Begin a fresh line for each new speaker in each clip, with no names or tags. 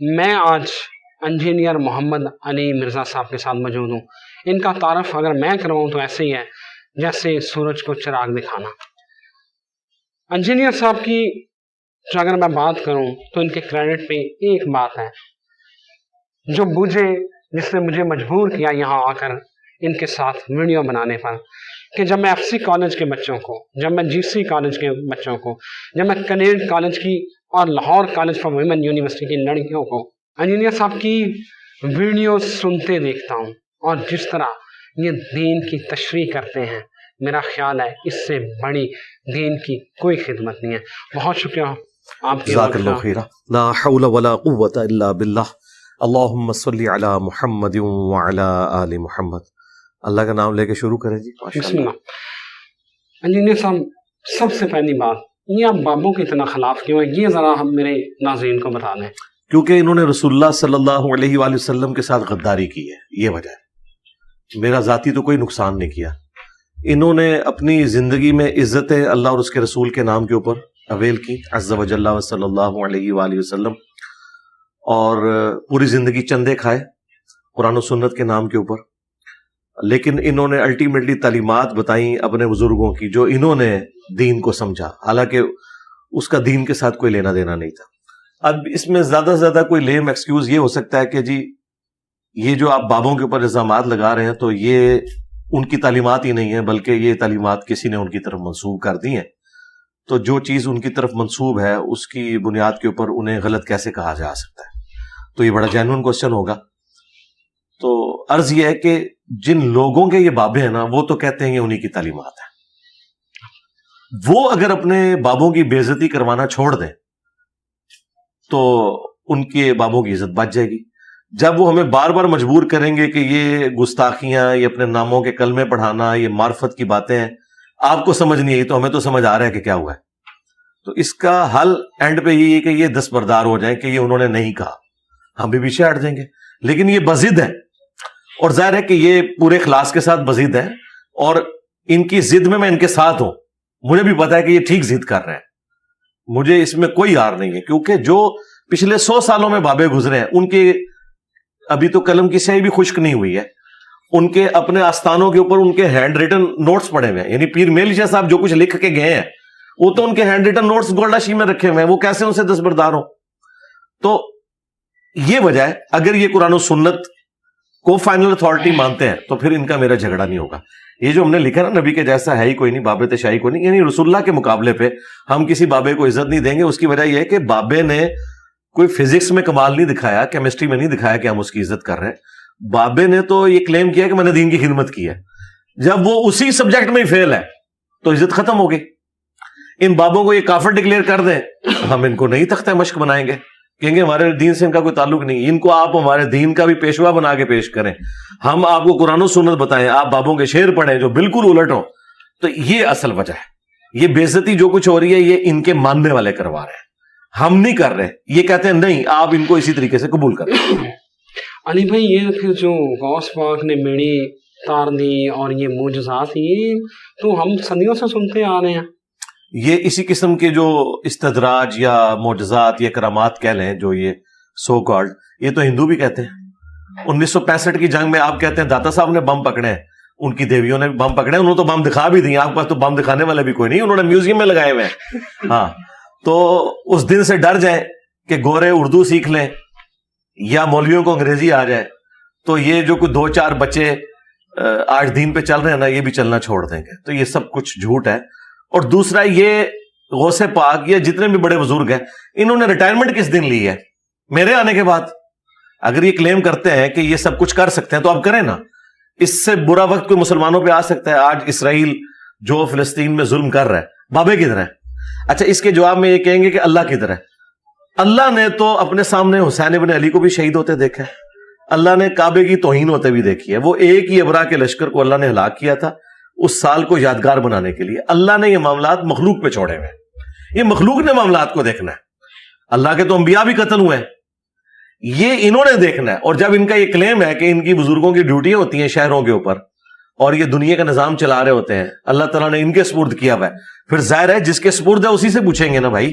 میں آج انجینئر محمد علی مرزا صاحب کے ساتھ موجود ہوں. ان کا تعارف اگر میں کرواؤں تو ایسے ہی ہے جیسے سورج کو چراغ دکھانا. انجینئر صاحب کی جو اگر میں بات کروں تو ان کے کریڈٹ پہ ایک بات ہے جو جس نے مجھے مجبور کیا یہاں آ کر ان کے ساتھ ویڈیو بنانے پر، کہ جب میں ایف سی کالج کے بچوں کو، جب میں جی سی کالج کے بچوں کو، جب میں کنیڈ کالج کی اور Lahore college for women university کی لڑکیوں کو انجینئر صاحب کی ویڈیو سنتے دیکھتا ہوں اور جس طرح یہ دین کی تشریح کرتے ہیں، میرا خیال ہے اس سے بڑی دین کی کوئی خدمت نہیں ہے. بہت شکریہ آپ کی.
جزاک اللہ خیرہ. لا حول ولا قوت الا باللہ. اللہم صلی علی محمد وعلی آل محمد. اللہ کا نام لے کے شروع کریں جی.
بسم اللہ. انجینئر صاحب، سب سے پہلی بات یہ آپ بابوں کے اتنا خلاف کیوں ہے، یہ ذرا ہم میرے ناظرین کو بتا دیں.
کیونکہ انہوں نے رسول اللہ صلی اللہ علیہ وآلہ وسلم کے ساتھ غداری کی ہے، یہ وجہ ہے. میرا ذاتی تو کوئی نقصان نہیں کیا. انہوں نے اپنی زندگی میں عزت اللہ اور اس کے رسول کے نام کے اوپر اویل کی، عز و جل و صلی اللہ علیہ وآلہ وسلم، اور پوری زندگی چندے کھائے قرآن و سنت کے نام کے اوپر. لیکن انہوں نے الٹیمیٹلی تعلیمات بتائیں اپنے بزرگوں کی جو انہوں نے دین کو سمجھا، حالانکہ اس کا دین کے ساتھ کوئی لینا دینا نہیں تھا. اب اس میں زیادہ سے زیادہ کوئی لیم ایکسکیوز یہ ہو سکتا ہے کہ جی یہ جو آپ بابوں کے اوپر الزامات لگا رہے ہیں تو یہ ان کی تعلیمات ہی نہیں ہیں، بلکہ یہ تعلیمات کسی نے ان کی طرف منسوب کر دی ہیں. تو جو چیز ان کی طرف منسوب ہے اس کی بنیاد کے اوپر انہیں غلط کیسے کہا جا سکتا ہے؟ تو یہ بڑا جینوئن کوسچن ہوگا. تو عرض یہ ہے کہ جن لوگوں کے یہ بابے ہیں نا وہ تو کہتے ہیں یہ انہی کی تعلیمات ہیں. وہ اگر اپنے بابوں کی بے عزتی کروانا چھوڑ دیں تو ان کے بابوں کی عزت بچ جائے گی. جب وہ ہمیں بار بار مجبور کریں گے کہ یہ گستاخیاں، یہ اپنے ناموں کے کلمے پڑھانا، یہ معرفت کی باتیں ہیں، آپ کو سمجھ نہیں آئی تو ہمیں تو سمجھ آ رہا ہے کہ کیا ہوا ہے. تو اس کا حل اینڈ پہ یہی ہے کہ یہ دستبردار ہو جائیں کہ یہ انہوں نے نہیں کہا، ہم بھی پیچھے ہٹ جائیں گے. لیکن یہ بضد ہے اور ظاہر ہے کہ یہ پورے اخلاص کے ساتھ بضد ہے، اور ان کی ضد میں ان کے ساتھ ہوں. مجھے بھی پتا ہے کہ یہ ٹھیک ضد کر رہے ہیں، مجھے اس میں کوئی یار نہیں ہے، کیونکہ جو پچھلے 100 سالوں میں بابے گزرے ہیں ان کے ابھی تو قلم کی سیاہی بھی خشک نہیں ہوئی ہے. ان کے اپنے آستانوں کے اوپر ان کے ہینڈ ریٹن نوٹس پڑے ہوئے ہیں. یعنی پیر میل شاہ صاحب جو کچھ لکھ کے گئے ہیں وہ تو ان کے ہینڈ ریٹن نوٹس گولڈاشی میں رکھے ہوئے ہیں، وہ کیسے ان سے دستبردار ہوں؟ تو یہ وجہ ہے. اگر یہ قرآن و سنت کو فائنل اتھارٹی مانتے ہیں تو پھر ان کا میرا جھگڑا نہیں ہوگا. یہ جو ہم نے لکھا نا نبی کے جیسا ہے ہی کوئی نہیں، بابے تشائی کوئی نہیں، یعنی رسول اللہ کے مقابلے پہ ہم کسی بابے کو عزت نہیں دیں گے. اس کی وجہ یہ ہے کہ بابے نے کوئی فزکس میں کمال نہیں دکھایا، کیمسٹری میں نہیں دکھایا کہ ہم اس کی عزت کر رہے ہیں. بابے نے تو یہ کلیم کیا کہ میں نے دین کی خدمت کی ہے. جب وہ اسی سبجیکٹ میں ہی فیل ہے تو عزت ختم ہوگی. ان بابوں کو یہ کافر ڈکلیئر کر دیں، ہم ان کو نہیں تختہ مشق بنائیں گے، کہیں گے ہمارے دین سے ان کا کوئی تعلق نہیں. ان کو آپ ہمارے دین کا بھی پیشوا بنا کے پیش کریں، ہم آپ کو قرآن و سنت بتائیں، آپ بابوں کے شعر پڑھیں جو بالکل الٹ ہوں. تو یہ اصل وجہ ہے. یہ بے عزتی جو کچھ ہو رہی ہے یہ ان کے ماننے والے کروا رہے ہیں، ہم نہیں کر رہے. یہ کہتے ہیں نہیں آپ ان کو اسی طریقے سے قبول کریں.
علی بھائی، یہ پھر جو غوث پاک نے بیڑی تار دی اور یہ معجزات، یہ تو ہم صدیوں سے سنتے آ رہے ہیں.
یہ اسی قسم کے جو استدراج یا معجزات یا کرامات کہہ لیں جو یہ سو کالڈ، یہ تو ہندو بھی کہتے ہیں. 1965 کی جنگ میں آپ کہتے ہیں داتا صاحب نے بم پکڑے ہیں، ان کی دیویوں نے بم پکڑے، انہوں نے تو بم دکھا بھی دی. آپ کے پاس تو بم دکھانے والے بھی کوئی نہیں، انہوں نے میوزیم میں لگائے ہوئے ہیں. ہاں، تو اس دن سے ڈر جائیں کہ گورے اردو سیکھ لیں یا مولویوں کو انگریزی آ جائے تو یہ جو کوئی 2-4 بچے آج دین پہ چل رہے ہیں نا یہ بھی چلنا چھوڑ دیں گے. تو یہ سب کچھ جھوٹ ہے. اور دوسرا یہ غوث پاک یا جتنے بھی بڑے بزرگ ہیں انہوں نے ریٹائرمنٹ کس دن لی ہے میرے آنے کے بعد؟ اگر یہ کلیم کرتے ہیں کہ یہ سب کچھ کر سکتے ہیں تو اب کریں نا. اس سے برا وقت کوئی مسلمانوں پہ آ سکتا ہے؟ آج اسرائیل جو فلسطین میں ظلم کر رہا ہے، بابے کدھر ہیں؟ اچھا، اس کے جواب میں یہ کہیں گے کہ اللہ کدھر ہے؟ اللہ نے تو اپنے سامنے حسین ابن علی کو بھی شہید ہوتے دیکھا ہے، اللہ نے کعبے کی توہین ہوتے بھی دیکھی ہے. وہ ایک ہی ابرا کے لشکر کو اللہ نے ہلاک کیا تھا اس سال کو یادگار بنانے کے لیے. اللہ نے یہ معاملات مخلوق پہ چھوڑے ہوئے، یہ مخلوق نے معاملات کو دیکھنا ہے. اللہ کے تو انبیاء بھی قتل ہوئے ہیں، یہ انہوں نے دیکھنا ہے. اور جب ان کا یہ کلیم ہے کہ ان کی بزرگوں کی ڈیوٹیاں ہوتی ہیں شہروں کے اوپر اور یہ دنیا کا نظام چلا رہے ہوتے ہیں، اللہ تعالیٰ نے ان کے سپرد کیا ہوا ہے، پھر ظاہر ہے جس کے سپرد ہے اسی سے پوچھیں گے نا بھائی.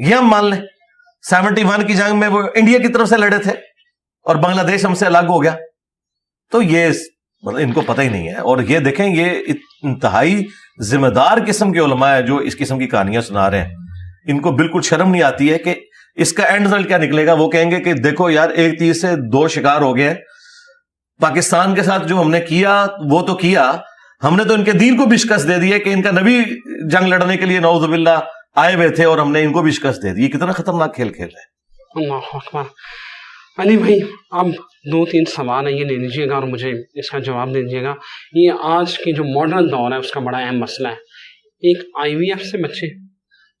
یہ ہم مان لیں 71 کی جنگ میں وہ انڈیا کی طرف سے لڑے تھے اور بنگلہ دیش ہم سے الگ ہو گیا. تو یہ ان کو پتہ ہی نہیں ہے. اور یہ دیکھیں یہ انتہائی ذمہ دار قسم کے علماء ہیں جو اس قسم کی کہانیاں سنا رہے ہیں. ان کو بالکل شرم نہیں آتی ہے کہ اس کا اینڈ رزلٹ کیا نکلے گا. وہ کہیں گے کہ دیکھو یار ایک تیر سے دو شکار ہو گئے. پاکستان کے ساتھ جو ہم نے کیا وہ تو کیا, ہم نے تو ان کے دین کو بھی شکست دے دی ہے کہ ان کا نبی جنگ لڑنے کے لیے نعوذ باللہ آئے ہوئے تھے اور ہم نے ان کو بھی شکست دے دی. یہ کتنا خطرناک کھیل کھیل رہے ہیں.
اللہ اکبر. علی بھائی آپ 2-3 سوال ہیں یہ لے لیجیے گا اور مجھے اس کا جواب دے دیجیے گا. یہ آج کی جو ماڈرن دور ہے اس کا بڑا اہم مسئلہ ہے. ایک IVF سے بچے,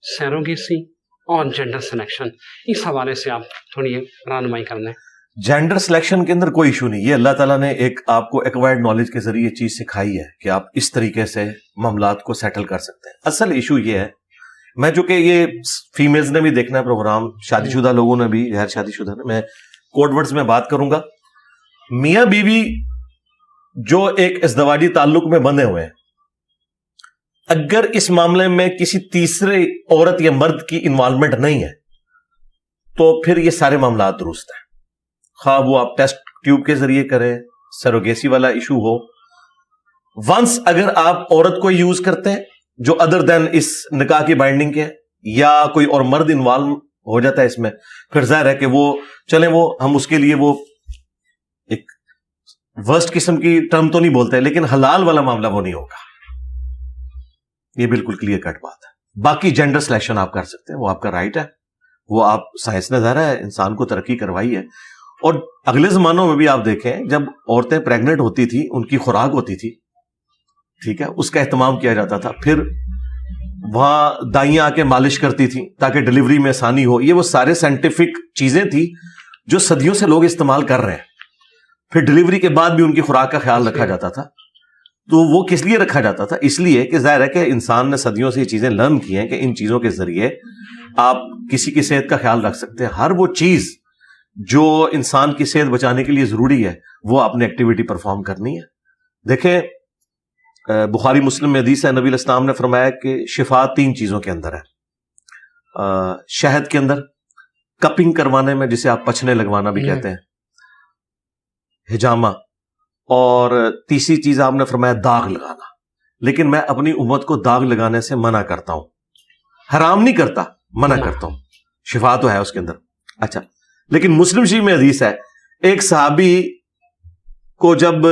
سیروگیسی اور جینڈر سلیکشن, اس حوالے سے آپ تھوڑی رہنمائی کر دیں.
جینڈر سلیکشن کے اندر کوئی ایشو نہیں. یہ اللہ تعالیٰ نے ایک آپ کو ایکوائرڈ نالج کے ذریعے چیز سکھائی ہے کہ آپ اس طریقے سے معاملات کو سیٹل کر سکتے ہیں. اصل ایشو یہ ہے, میں چونکہ یہ فیمیلز نے بھی دیکھنا ہے پروگرام, شادی شدہ لوگوں نے بھی, غیر شادی شدہ نے, میں کوڈ ورڈز میں بات کروں گا. میاں بیوی جو ایک ازدواجی تعلق میں بندھے ہوئے ہیں, اگر اس معاملے میں کسی تیسرے عورت یا مرد کی انوالومنٹ نہیں ہے تو پھر یہ سارے معاملات درست ہیں. خواہ وہ آپ ٹیسٹ ٹیوب کے ذریعے کریں, سیروگیسی والا ایشو ہو. ونس اگر آپ عورت کو یوز کرتے ہیں جو ادر دین اس نکاح کی بائنڈنگ کے, یا کوئی اور مرد انوالو ہو جاتا ہے اس میں, پھر ظاہر ہے کہ وہ چلیں وہ ہم اس کے لیے وہ ایک ورسٹ قسم کی ٹرم تو نہیں بولتے, لیکن حلال والا معاملہ وہ نہیں ہوگا. یہ بالکل کلیئر کٹ بات ہے. باقی جینڈر سلیکشن آپ کر سکتے ہیں, وہ آپ کا رائٹ ہے, وہ آپ سائنس نے ظاہر ہے انسان کو ترقی کروائی ہے. اور اگلے زمانوں میں بھی آپ دیکھیں جب عورتیں پریگننٹ ہوتی تھی ان کی خوراک ہوتی تھی, ٹھیک ہے, اس کا اہتمام کیا جاتا تھا. پھر وہاں دائیاں آ کے مالش کرتی تھیں تاکہ ڈلیوری میں آسانی ہو. یہ وہ سارے سائنٹیفک چیزیں تھی جو صدیوں سے لوگ استعمال کر رہے ہیں. پھر ڈلیوری کے بعد بھی ان کی خوراک کا خیال رکھا جاتا تھا. تو وہ کس لیے رکھا جاتا تھا؟ اس لیے کہ ظاہر ہے کہ انسان نے صدیوں سے یہ چیزیں لرن کی ہیں کہ ان چیزوں کے ذریعے آپ کسی کی صحت کا خیال رکھ سکتے ہیں. ہر وہ چیز جو انسان کی صحت بچانے کے لیے ضروری ہے وہ آپ نے ایکٹیویٹی پرفارم کرنی ہے. دیکھیں بخاری مسلم میں حدیث ہے, نبی علیہ السلام نے فرمایا کہ شفا 3 چیزوں کے اندر ہے. شہد کے اندر, کپنگ کروانے میں جسے آپ پچھنے لگوانا بھی کہتے ہیں, حجامہ, اور تیسری چیز آپ نے فرمایا داغ لگانا. لیکن میں اپنی امت کو داغ لگانے سے منع کرتا ہوں, حرام نہیں کرتا, منع کرتا ہوں. شفا تو ہے اس کے اندر. اچھا, لیکن مسلم شریف میں حدیث ہے ایک صحابی کو جب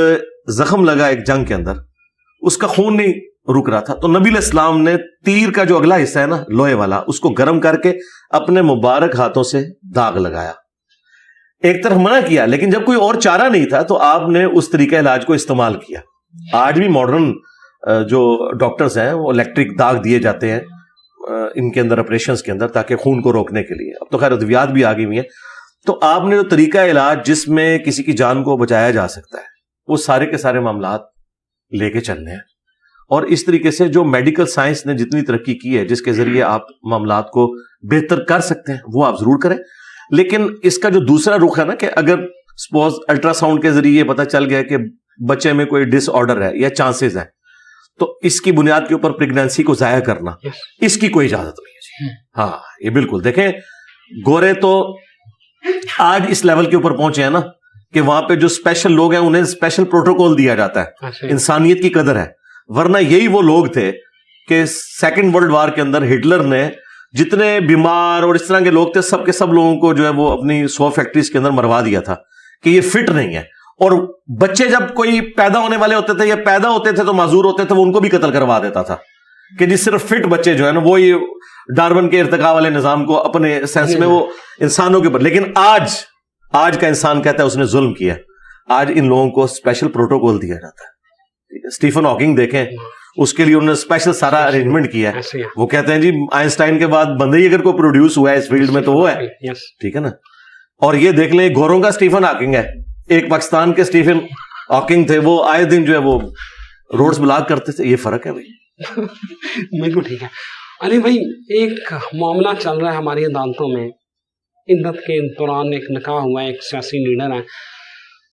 زخم لگا ایک جنگ کے اندر, اس کا خون نہیں رک رہا تھا, تو نبی علیہ السلام نے تیر کا جو اگلا حصہ ہے نا لوہے والا, اس کو گرم کر کے اپنے مبارک ہاتھوں سے داغ لگایا. ایک طرف منع کیا, لیکن جب کوئی اور چارہ نہیں تھا تو آپ نے اس طریقہ علاج کو استعمال کیا. آج بھی ماڈرن جو ڈاکٹرز ہیں وہ الیکٹرک داغ دیے جاتے ہیں ان کے اندر آپریشنز کے اندر تاکہ خون کو روکنے کے لیے. اب تو خیر ادویات بھی آ گئی ہوئی ہیں. تو آپ نے جو طریقہ علاج جس میں کسی کی جان کو بچایا جا سکتا ہے وہ سارے کے سارے معاملات لے کے چلنے ہیں. اور اس طریقے سے جو میڈیکل سائنس نے جتنی ترقی کی ہے جس کے ذریعے آپ معاملات کو بہتر کر سکتے ہیں وہ آپ ضرور کریں. لیکن اس کا جو دوسرا رخ ہے نا کہ اگر سپوز الٹرا ساؤنڈ کے ذریعے پتہ چل گیا کہ بچے میں کوئی ڈس آرڈر ہے یا چانسز ہے, تو اس کی بنیاد کے اوپر پریگنینسی کو ضائع کرنا, اس کی کوئی اجازت نہیں ہے. ہاں یہ بالکل دیکھیں, گورے تو آج اس لیول کے اوپر پہنچے ہیں نا کہ وہاں پہ جو اسپیشل لوگ ہیں انہیں اسپیشل پروٹوکول دیا جاتا ہے, انسانیت کی قدر ہے. ورنہ یہی وہ لوگ تھے کہ سیکنڈ ورلڈ وار کے اندر ہٹلر نے جتنے بیمار اور اس طرح کے لوگ تھے سب کے سب لوگوں کو جو ہے وہ اپنی 100 فیکٹریز کے اندر مروا دیا تھا کہ یہ فٹ نہیں ہے. اور بچے جب کوئی پیدا ہونے والے ہوتے تھے یا پیدا ہوتے تھے تو معذور ہوتے تھے, وہ ان کو بھی قتل کروا دیتا تھا کہ جس صرف فٹ بچے جو ہے نا وہ یہ ڈارون کے ارتقاء والے نظام کو اپنے سینس میں وہ انسانوں کے اوپر. لیکن آج کا انسان کہتا ہے اس نے ظلم کیا. آج ان لوگوں کو اسپیشل پروٹوکول دیا جاتا ہے. اسٹیفن ہاکنگ دیکھیں, اس کے لیے انہوں نے اسپیشل سارا ارینجمنٹ کیا ہے. وہ کہتے ہیں جی آئنسٹائن کے بعد بندے ہی اگر کوئی پروڈیوس ہوا ہے اس فیلڈ میں تو وہ ہے, ٹھیک ہے نا. اور یہ دیکھ لیں گوروں کا اسٹیفن ہاکنگ ہے, ایک پاکستان کے اسٹیفن ہاکنگ تھے, وہ آئے دن جو ہے وہ روڈز بلاک کرتے تھے. یہ فرق ہے بھائی.
بالکل ٹھیک ہے. علی بھائی ایک معاملہ چل رہا ہے ہماری عدالتوں میں, عدت کے دوران ایک نکاح ہوا ہے, ایک سیاسی لیڈر ہے